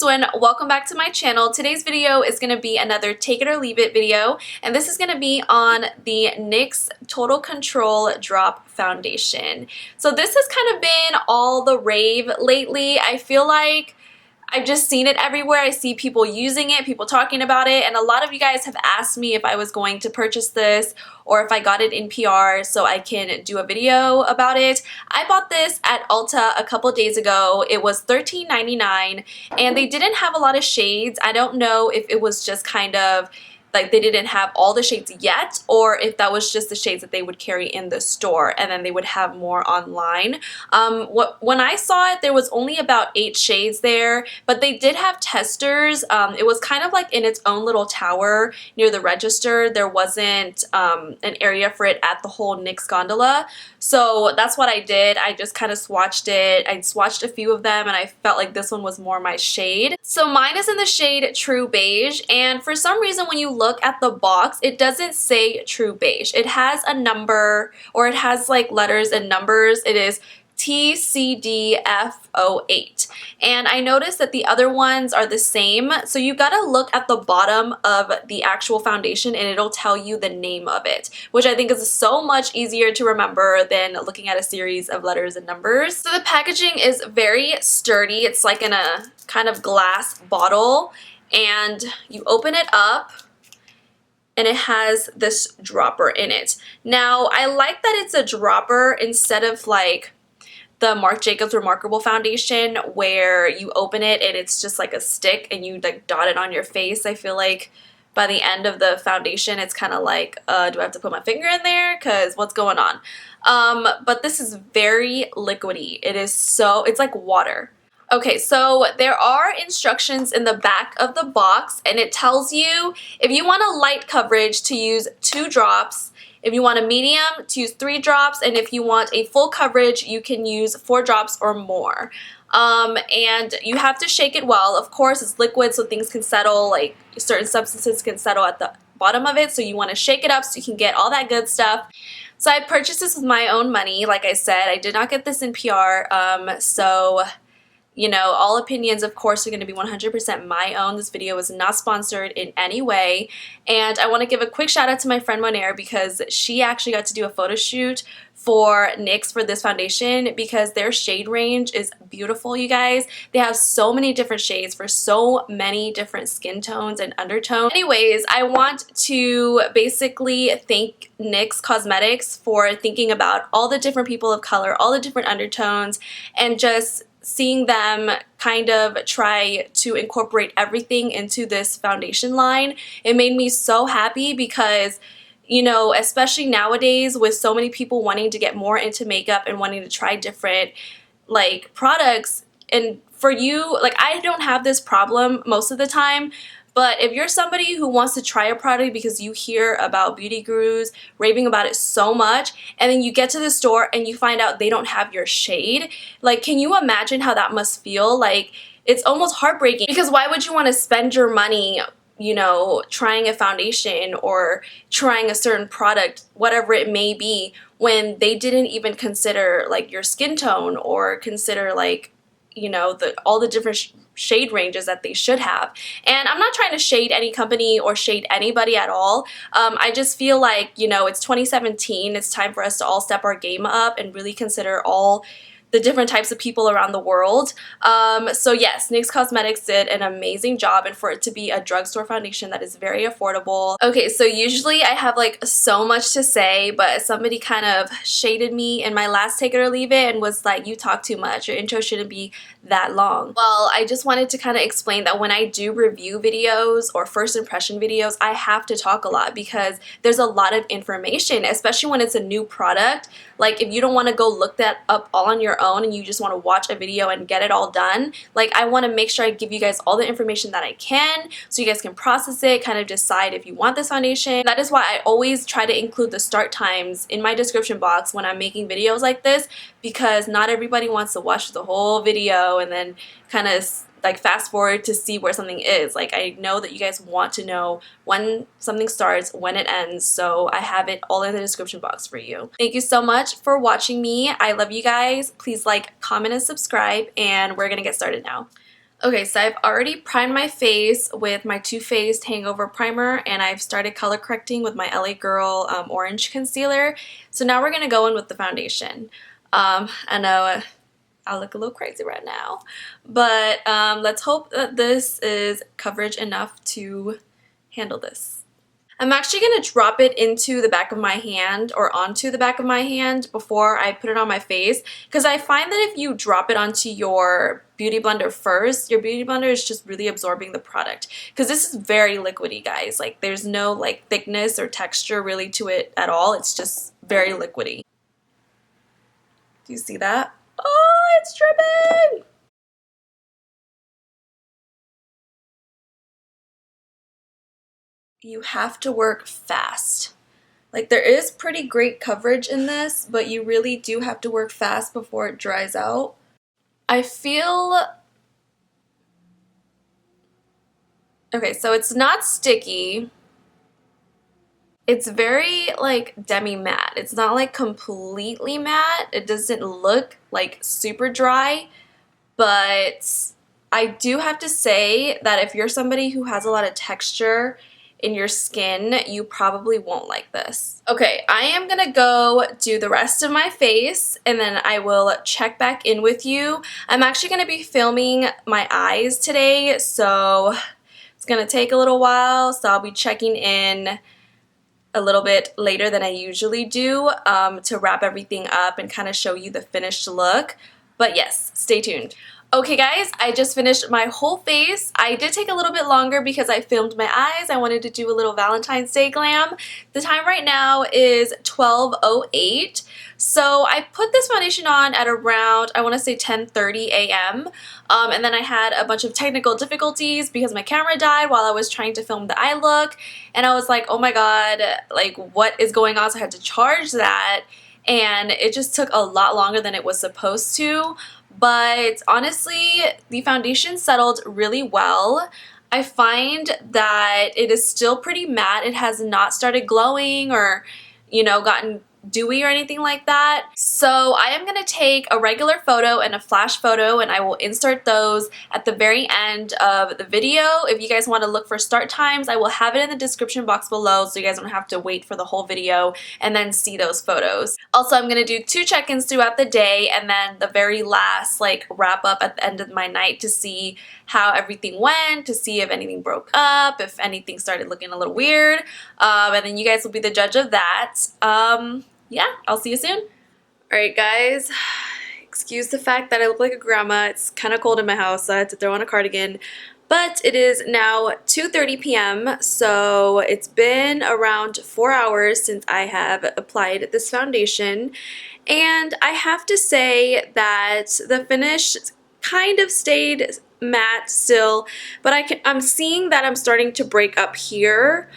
Duyen, welcome back to my channel. Today's video is going to be another take it or leave it video, and this is going to be on the NYX Total Control Drop Foundation. So this has kind of been all the rave lately. I feel like I've just seen it everywhere. I see people using it, people talking about it, and a lot of you guys have asked me if I was going to purchase this or if I got it in PR so I can do a video about it. I bought this at Ulta a couple days ago. It was $13.99 and they didn't have a lot of shades. I don't know if it was just kind of like they didn't have all the shades yet, or if that was just the shades that they would carry in the store and then they would have more online. When I saw it, there was only about 8 shades there, but they did have testers. It was kind of like in its own little tower near the register. There wasn't an area for it at the whole NYX gondola. So that's what I did. I just kind of swatched it. I swatched a few of them and I felt like this one was more my shade. So mine is in the shade True Beige, and for some reason when you look at the box, it doesn't say True Beige. It has a number, or it has like letters and numbers. It is TCDF08. And I noticed that the other ones are the same, so you gotta look at the bottom of the actual foundation and it'll tell you the name of it, which I think is so much easier to remember than looking at a series of letters and numbers. So the packaging is very sturdy. It's like in a kind of glass bottle, and you open it up and it has this dropper in it. Now, I like that it's a dropper instead of like the Marc Jacobs Remarkable Foundation where you open it and it's just like a stick and you like dot it on your face. I feel like by the end of the foundation it's kind of like, do I have to put my finger in there? Because what's going on? But this is very liquidy. It's like water. Okay, so there are instructions in the back of the box, and it tells you if you want a light coverage to use 2 drops, if you want a medium to use 3 drops, and if you want a full coverage you can use 4 drops or more. And you have to shake it well. Of course, it's liquid so things can settle, like certain substances can settle at the bottom of it, so you want to shake it up so you can get all that good stuff. So I purchased this with my own money. Like I said, I did not get this in PR, so you know, all opinions, of course, are going to be 100% my own. This video is not sponsored in any way. And I want to give a quick shout out to my friend Monair because she actually got to do a photo shoot for NYX for this foundation because their shade range is beautiful, you guys. They have so many different shades for so many different skin tones and undertones. Anyways, I want to basically thank NYX Cosmetics for thinking about all the different people of color, all the different undertones, and just seeing them kind of try to incorporate everything into this foundation line. It made me so happy because, you know, especially nowadays with so many people wanting to get more into makeup and wanting to try different like products, and for you, like I don't have this problem most of the time, but if you're somebody who wants to try a product because you hear about beauty gurus raving about it so much, and then you get to the store and you find out they don't have your shade, like can you imagine how that must feel? Like it's almost heartbreaking, because why would you want to spend your money, you know, trying a foundation or trying a certain product, whatever it may be, when they didn't even consider like your skin tone or consider like, you know, all the different shade ranges that they should have. And I'm not trying to shade any company or shade anybody at all. I just feel like, you know, it's 2017. It's time for us to all step our game up and really consider all the different types of people around the world. So yes, NYX Cosmetics did an amazing job, and for it to be a drugstore foundation that is very affordable. Okay, so usually I have like so much to say, but somebody kind of shaded me in my last Take It or Leave It and was like, you talk too much, your intro shouldn't be that long. Well, I just wanted to kind of explain that when I do review videos or first impression videos, I have to talk a lot because there's a lot of information, especially when it's a new product. Like if you don't want to go look that up all on your own and you just want to watch a video and get it all done, like I want to make sure I give you guys all the information that I can so you guys can process it, kind of decide if you want this foundation. That is why I always try to include the start times in my description box when I'm making videos like this, because not everybody wants to watch the whole video and then kind of like fast forward to see where something is. Like I know that you guys want to know when something starts, when it ends, so I have it all in the description box for you. Thank you so much for watching me. I love you guys. Please like, comment, and subscribe, and we're gonna get started now. Okay, so I've already primed my face with my Too Faced Hangover Primer, and I've started color correcting with my LA Girl Orange Concealer. So now we're going to go in with the foundation. I know I look a little crazy right now, but let's hope that this is coverage enough to handle this. I'm actually going to drop it into the back of my hand or onto the back of my hand before I put it on my face, because I find that if you drop it onto your beauty blender first, your beauty blender is just really absorbing the product, because this is very liquidy, guys. Like, there's no like thickness or texture really to it at all. It's just very liquidy. Do you see that? Oh, it's dripping! You have to work fast. Like, there is pretty great coverage in this, but you really do have to work fast before it dries out. I feel... Okay, so it's not sticky. It's very, like, demi-matte. It's not, like, completely matte. It doesn't look, like, super dry, but I do have to say that if you're somebody who has a lot of texture in your skin, you probably won't like this. Okay, I am gonna go do the rest of my face and then I will check back in with you. I'm actually gonna be filming my eyes today, so it's gonna take a little while, so I'll be checking in a little bit later than I usually do to wrap everything up and kind of show you the finished look. But yes, stay tuned. Okay guys, I just finished my whole face. I did take a little bit longer because I filmed my eyes. I wanted to do a little Valentine's Day glam. The time right now is 12:08. So I put this foundation on at around, I want to say 10:30 a.m. And then I had a bunch of technical difficulties because my camera died while I was trying to film the eye look. And I was like, oh my god, like what is going on? So I had to charge that. And it just took a lot longer than it was supposed to. But honestly, the foundation settled really well. I find that it is still pretty matte. It has not started glowing or, you know, gotten dewy or anything like that. So I am going to take a regular photo and a flash photo, and I will insert those at the very end of the video. If you guys want to look for start times, I will have it in the description box below so you guys don't have to wait for the whole video and then see those photos. Also, I'm going to do 2 check-ins throughout the day and then the very last like wrap up at the end of my night to see how everything went, to see if anything broke up, if anything started looking a little weird, and then you guys will be the judge of that. Yeah, I'll see you soon. Alright guys, excuse the fact that I look like a grandma. It's kind of cold in my house, so I had to throw on a cardigan. But it is now 2:30 p.m. so it's been around 4 hours since I have applied this foundation. And I have to say that the finish kind of stayed matte still, but I'm seeing that I'm starting to break up here.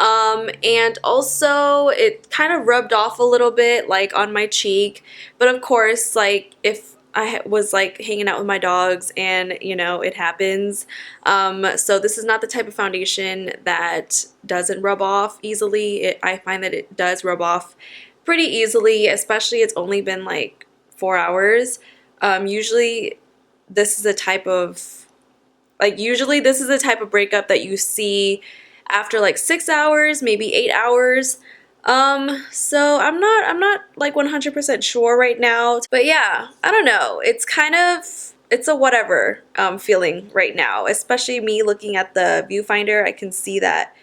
And also it kind of rubbed off a little bit like on my cheek, but of course, like if I was like hanging out with my dogs and you know it happens. So this is not the type of foundation that doesn't rub off easily. I find that it does rub off pretty easily, especially it's only been like 4 hours. Usually this is the type of breakup that you see after like 6 hours, maybe 8 hours. So I'm not like 100% sure right now, but yeah, I don't know. It's a whatever feeling right now, especially me looking at the viewfinder. I can see that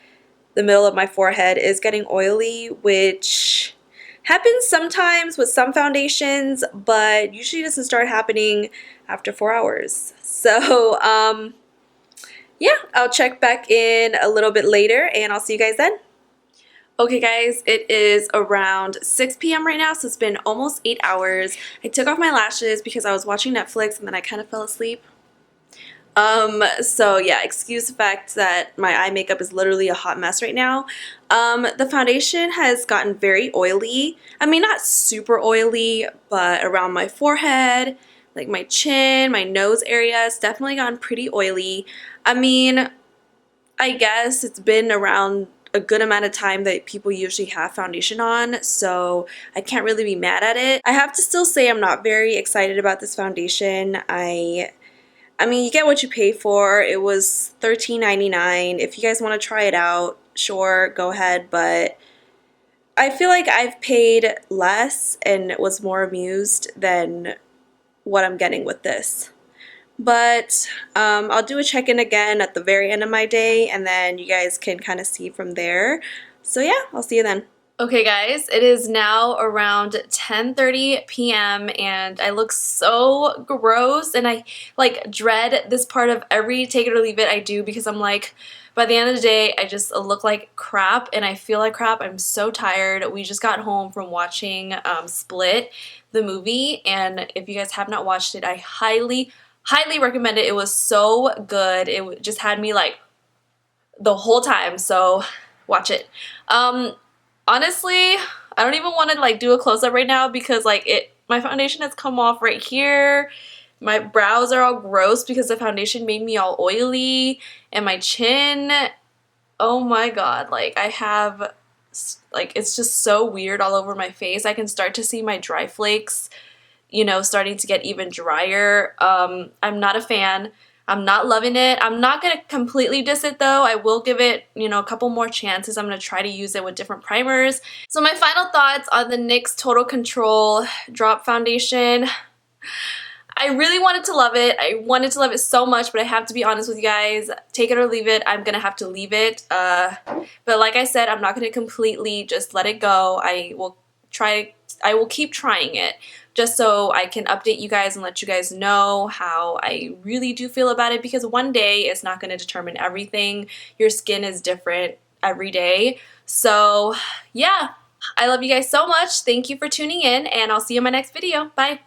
the middle of my forehead is getting oily, which happens sometimes with some foundations, but usually doesn't start happening after 4 hours. So, yeah, I'll check back in a little bit later and I'll see you guys then. Okay guys, it is around 6 p.m. right now, so it's been almost 8 hours. I took off my lashes because I was watching Netflix and then I kind of fell asleep. So yeah, excuse the fact that my eye makeup is literally a hot mess right now. The foundation has gotten very oily. I mean, not super oily, but around my forehead, like my chin, my nose area, it's definitely gotten pretty oily. I mean, I guess it's been around a good amount of time that people usually have foundation on, so I can't really be mad at it. I have to still say I'm not very excited about this foundation. I I mean, you get what you pay for. It was $13.99. If you guys want to try it out, sure, go ahead, but I feel like I've paid less and was more amused than what I'm getting with this. But I'll do a check-in again at the very end of my day, and then you guys can kind of see from there. So yeah, I'll see you then. Okay guys, it is now around 10:30 p.m. and I look so gross, and I like dread this part of every take it or leave it I do, because I'm like, by the end of the day I just look like crap and I feel like crap. I'm so tired. We just got home from watching Split, the movie, and if you guys have not watched it, I highly recommend it. It was so good. It just had me like the whole time, so watch it. Honestly, I don't even want to like do a close-up right now because like my foundation has come off right here. My brows are all gross because the foundation made me all oily, and my chin, oh my god, like I have like it's just so weird all over my face. I can start to see my dry flakes, you know, starting to get even drier. I'm not a fan. I'm not loving it. I'm not going to completely diss it though. I will give it, you know, a couple more chances. I'm going to try to use it with different primers. So my final thoughts on the NYX Total Control Drop Foundation. I really wanted to love it. I wanted to love it so much, but I have to be honest with you guys. Take it or leave it. I'm going to have to leave it. But like I said, I'm not going to completely just let it go. I will keep trying it just so I can update you guys and let you guys know how I really do feel about it, because one day is not going to determine everything. Your skin is different every day. So yeah, I love you guys so much. Thank you for tuning in, and I'll see you in my next video. Bye.